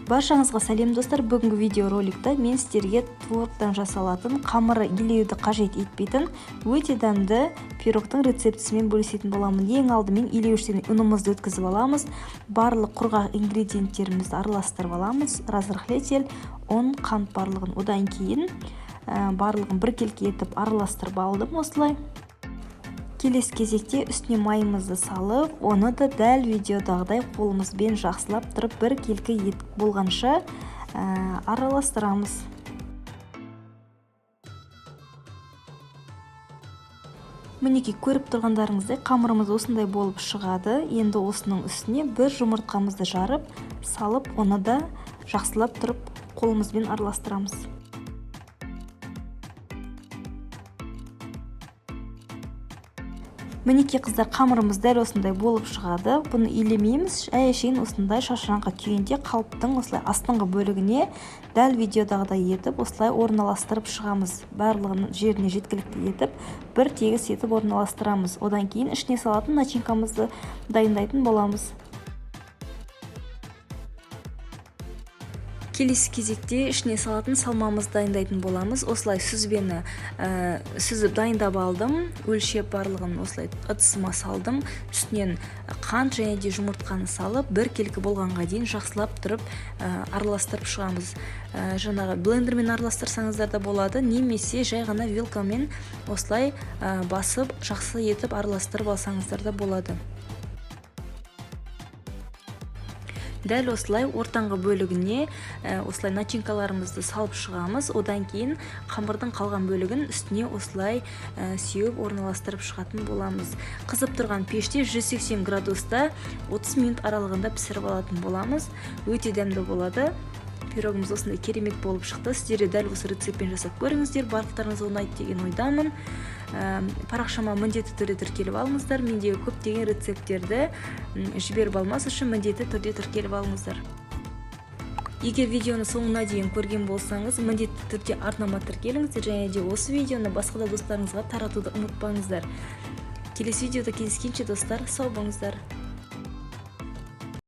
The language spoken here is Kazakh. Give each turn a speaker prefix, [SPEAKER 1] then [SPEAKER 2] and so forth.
[SPEAKER 1] Баршаңызға сәлем достар. Бүгінгі видеороликта мен сіздерге творогтан жасалатын, қамыры илеуді қажет етпейтін өте дәмді пирогтың рецептісімен бөлісетін боламын. Ең алдымен илеуіштен ұнымызды өткізіп аламыз. Барлық құрғақ ингредиенттерімізді араластырып аламыз. Разрыхлитель, ұн, қант барлығын. Одан кейін барлығын бір келке етіп араластырып алдым осылай. Келесі кезекте үстіне майымызды салып, оны да дәл видеодағыдай қолымызбен жақсылап тұрып бір келкі ет болғанша араластырамыз. Мінекей көріп тұрғандарыңыздай қамырымыз осындай болып шығады. Енді осының үстіне бір жұмыртқамызды жарып, салып, оны да жақсылап тұрып қолымызбен араластырамыз. Мінекей қыздар, қамырымыз дәл осындай болып шығады. Бұны илемейміз, әшейін осындай шашыраңқы күйінде қалыптың осылай астыңғы бөлігіне дәл видеодағыдай етіп, осылай орналастырып шығамыз. Барлығын жеріне жеткілікті етіп, бір тегіс етіп орналастырамыз. Одан кейін ішіне салатын начинкамызды дайындайтын боламыз. Келесі кезекте ішіне салатын салмамызды дайындайтын боламыз. Осылай сүзбені сүзіп дайындап алдым. Өлшеп барлығын осылай ыдысыма салдым. Үстінен қант және де жұмыртқаны салып, бір келкі болғанға дейін жақсылап тұрып араластырып шығамыз. Жаңағы блендермен араластырсаңыздар да болады, немесе жай ғана вилкамен осылай басып, жақсы етіп араластырып алсаңыздар да болады. Дәл осылай ортаңғы бөлігіне осылай начинкаларымызды салып шығамыз. Одан кейін қамырдың қалған бөлігін үстіне осылай сеуіп орналастырып шығатын боламыз. Қызып тұрған пеште 180 градуста 30 минут аралығында пісіріп алатын боламыз. Өте дәмді болады. Пирогымыз осындай керемет болып шықты. Сіздер дәл осы рецептпен жасап көріңіздер. Барлықтарыңызға ұнайды деген ойдамын. Парақшама міндетті түрде тіркеліп алыңыздар. Менде көптеген рецепттерді жіберіп алмас үшін міндетті түрде тіркеліп алыңыздар. Егер видеоны соңына дейін көрген болсаңыз, міндетті түрде арнама тіркеліңіздер және де осы видеоны басқа да достарыңызға таратуды ұмытпаңыздар. Келесі видеода кездескенше достар, сау болыңыздар.